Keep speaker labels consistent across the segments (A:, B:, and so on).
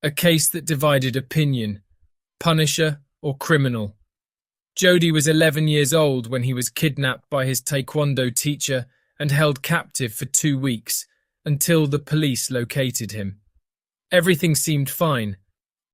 A: A case that divided opinion, punisher or criminal. Jody was 11 years old when he was kidnapped by his Taekwondo teacher and held captive for 2 weeks until the police located him. Everything seemed fine,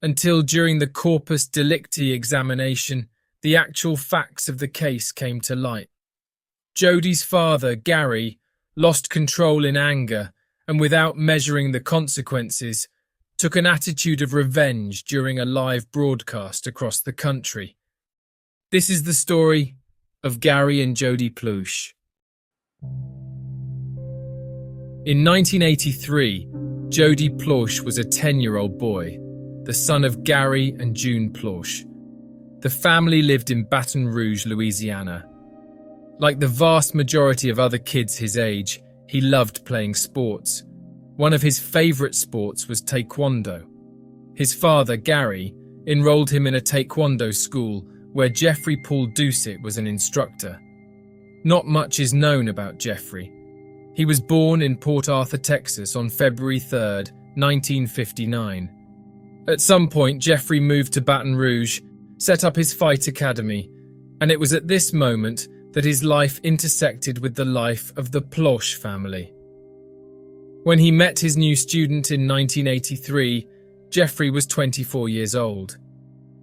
A: until during the corpus delicti examination, the actual facts of the case came to light. Jody's father, Gary, lost control in anger and without measuring the consequences, took an attitude of revenge during a live broadcast across the country. This is the story of Gary and Jody Plauche. In 1983, Jody Plauche was a 10-year-old boy, the son of Gary and June Plauche. The family lived in Baton Rouge, Louisiana. Like the vast majority of other kids his age, he loved playing sports. One of his favorite sports was Taekwondo. His father, Gary, enrolled him in a Taekwondo school where Jeffrey Paul Doucet was an instructor. Not much is known about Jeffrey. He was born in Port Arthur, Texas on February 3rd, 1959. At some point, Jeffrey moved to Baton Rouge, set up his fight academy, and it was at this moment that his life intersected with the life of the Plauche family. When he met his new student in 1983, Jeffrey was 24 years old.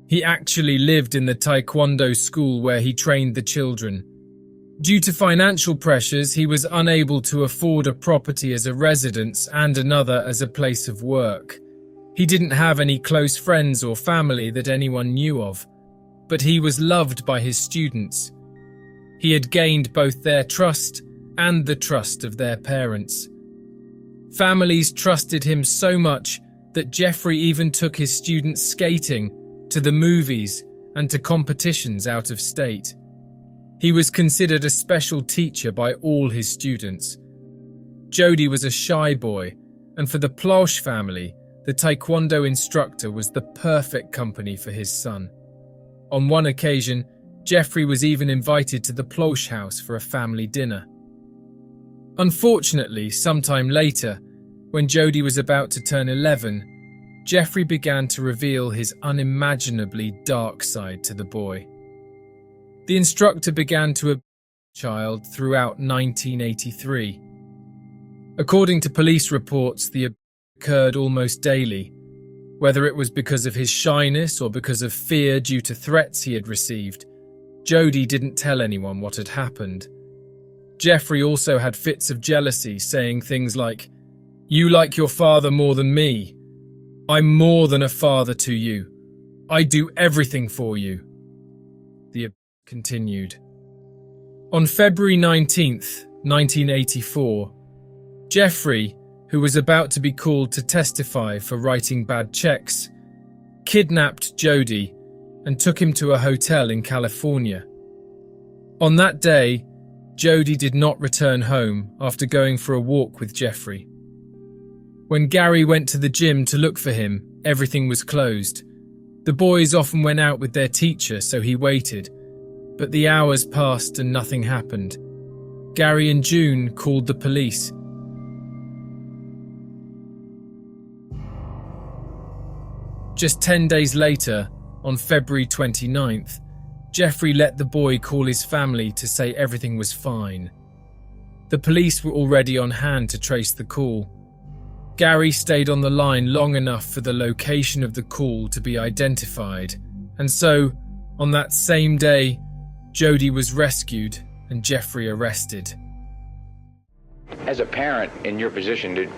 A: He actually lived in the Taekwondo school where he trained the children. Due to financial pressures, he was unable to afford a property as a residence and another as a place of work. He didn't have any close friends or family that anyone knew of, but he was loved by his students. He had gained both their trust and the trust of their parents. Families trusted him so much that Jeffrey even took his students skating, to the movies, and to competitions out of state. He was considered a special teacher by all his students. Jody was a shy boy, and for the Plauche family, the Taekwondo instructor was the perfect company for his son. On one occasion, Jeffrey was even invited to the Plauche house for a family dinner. Unfortunately, sometime later, when Jody was about to turn 11, Jeffrey began to reveal his unimaginably dark side to the boy. The instructor began to abuse the child throughout 1983. According to police reports, the abuse occurred almost daily, whether it was because of his shyness or because of fear due to threats he had received. Jody didn't tell anyone what had happened. Jeffrey also had fits of jealousy, saying things like, "You like your father more than me. I'm more than a father to you. I do everything for you." The abuse continued. On February 19th, 1984, Jeffrey, who was about to be called to testify for writing bad checks, kidnapped Jody and took him to a hotel in California. On that day, Jody did not return home after going for a walk with Jeffrey. When Gary went to the gym to look for him, everything was closed. The boys often went out with their teacher, so he waited. But the hours passed and nothing happened. Gary and June called the police. Just 10 days later, on February 29th, Jeffrey let the boy call his family to say everything was fine. The police were already on hand to trace the call. Gary stayed on the line long enough for the location of the call to be identified, and so, on that same day, Jody was rescued and Jeffrey arrested.
B: As a parent in your position,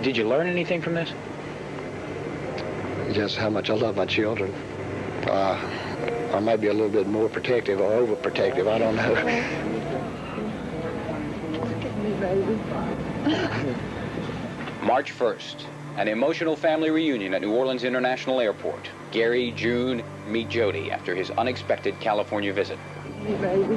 B: did you learn anything from this?
C: Just how much I love my children. Or maybe a little bit more protective or overprotective, I don't know.
D: Look at me, baby.
B: March 1st, an emotional family reunion at New Orleans International Airport. Gary, June, meet Jody after his unexpected California visit.
D: Me, baby.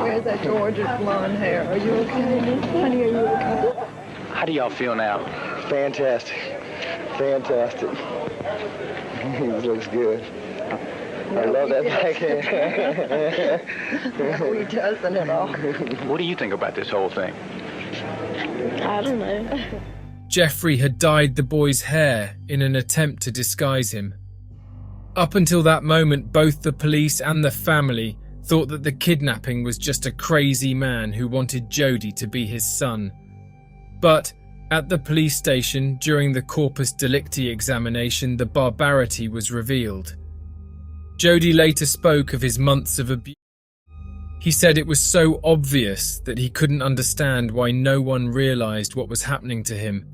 D: Where's that gorgeous blonde hair? Are you okay? Honey, are you okay?
B: How do y'all feel now?
C: Fantastic. Fantastic. It looks good. I love that backhand.
D: No, he doesn't at all.
B: What do you think about this whole thing?
D: I don't know.
A: Jeffrey had dyed the boy's hair in an attempt to disguise him. Up until that moment, both the police and the family thought that the kidnapping was just a crazy man who wanted Jody to be his son. But at the police station, during the corpus delicti examination, the barbarity was revealed. Jody later spoke of his months of abuse. He said it was so obvious that he couldn't understand why no one realized what was happening to him.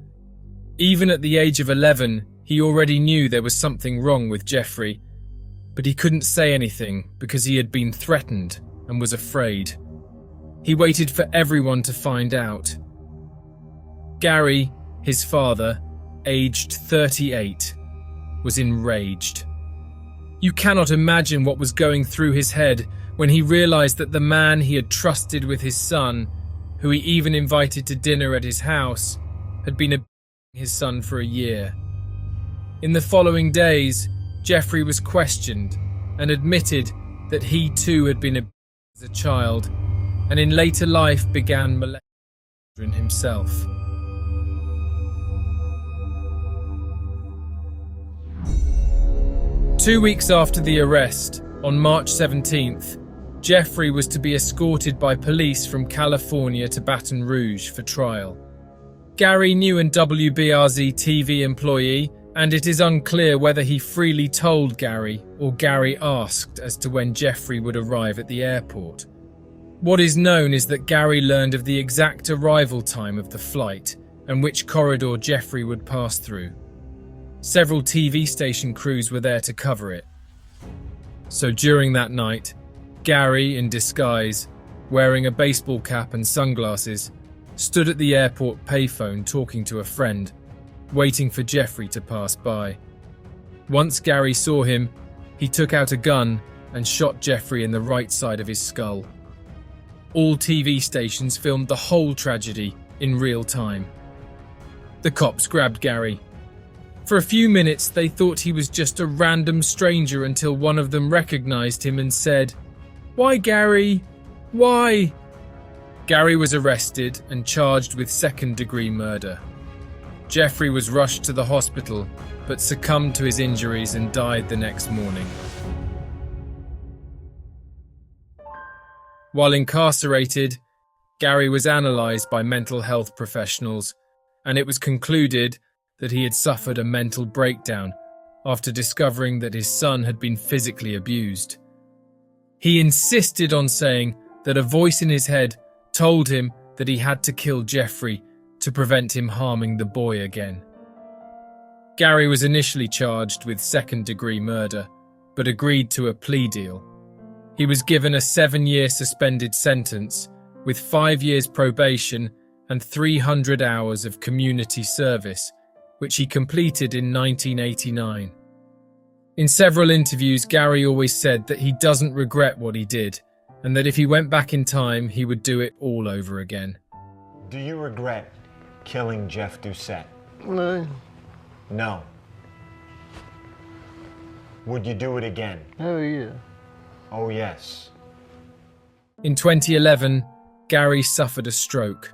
A: Even at the age of 11, he already knew there was something wrong with Jeffrey, but he couldn't say anything because he had been threatened and was afraid. He waited for everyone to find out. Gary, his father, aged 38, was enraged. You cannot imagine what was going through his head when he realized that the man he had trusted with his son, who he even invited to dinner at his house, had been abusing his son for a year. In the following days, Jeffrey was questioned and admitted that he too had been abused as a child, and in later life began molesting children himself. Two weeks after the arrest, on March 17th, Jeffrey was to be escorted by police from California to Baton Rouge for trial. Gary knew a WBRZ TV employee, and it is unclear whether he freely told Gary or Gary asked as to when Jeffrey would arrive at the airport. What is known is that Gary learned of the exact arrival time of the flight and which corridor Jeffrey would pass through. Several TV station crews were there to cover it. So during that night, Gary, in disguise, wearing a baseball cap and sunglasses, stood at the airport payphone talking to a friend, waiting for Jeffrey to pass by. Once Gary saw him, he took out a gun and shot Jeffrey in the right side of his skull. All TV stations filmed the whole tragedy in real time. The cops grabbed Gary. For a few minutes, they thought he was just a random stranger until one of them recognized him and said, "Why, Gary? Why?" Gary was arrested and charged with second-degree murder. Jeffrey was rushed to the hospital, but succumbed to his injuries and died the next morning. While incarcerated, Gary was analysed by mental health professionals, and it was concluded that he had suffered a mental breakdown after discovering that his son had been physically abused. He insisted on saying that a voice in his head told him that he had to kill Jeffrey to prevent him harming the boy again. Gary was initially charged with second-degree murder, but agreed to a plea deal. He was given a 7-year suspended sentence with 5 years probation and 300 hours of community service, which he completed in 1989. In several interviews, Gary always said that he doesn't regret what he did, and that if he went back in time, he would do it all over again.
E: Do you regret killing Jeff Doucette?
C: No.
E: No. Would you do it again?
C: Oh, yeah.
E: Oh, yes.
A: In 2011, Gary suffered a stroke,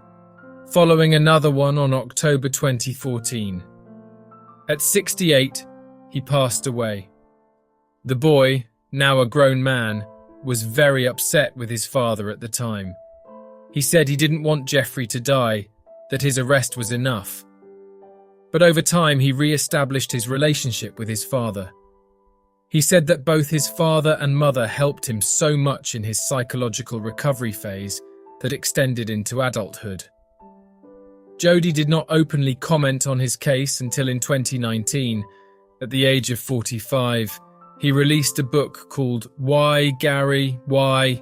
A: following another one on October 2014. At 68, he passed away. The boy, now a grown man, was very upset with his father at the time. He said he didn't want Jeffrey to die, that his arrest was enough. But over time, he re-established his relationship with his father. He said that both his father and mother helped him so much in his psychological recovery phase that extended into adulthood. Jody did not openly comment on his case until in 2019. At the age of 45, he released a book called Why, Gary, Why?,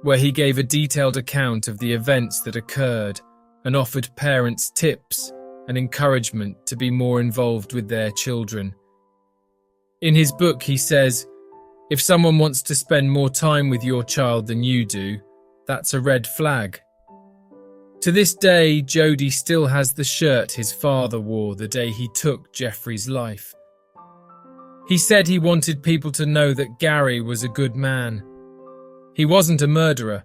A: where he gave a detailed account of the events that occurred and offered parents tips and encouragement to be more involved with their children. In his book, he says, "If someone wants to spend more time with your child than you do, that's a red flag." To this day, Jody still has the shirt his father wore the day he took Jeffrey's life. He said he wanted people to know that Gary was a good man. He wasn't a murderer.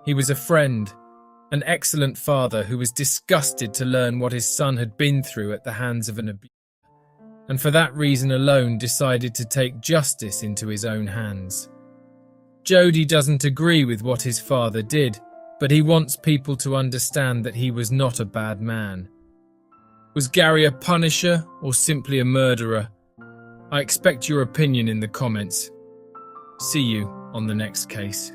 A: He was a friend, an excellent father who was disgusted to learn what his son had been through at the hands of an abuser, and for that reason alone decided to take justice into his own hands. Jody doesn't agree with what his father did, but he wants people to understand that he was not a bad man. Was Gary a punisher or simply a murderer? I expect your opinion in the comments. See you on the next case.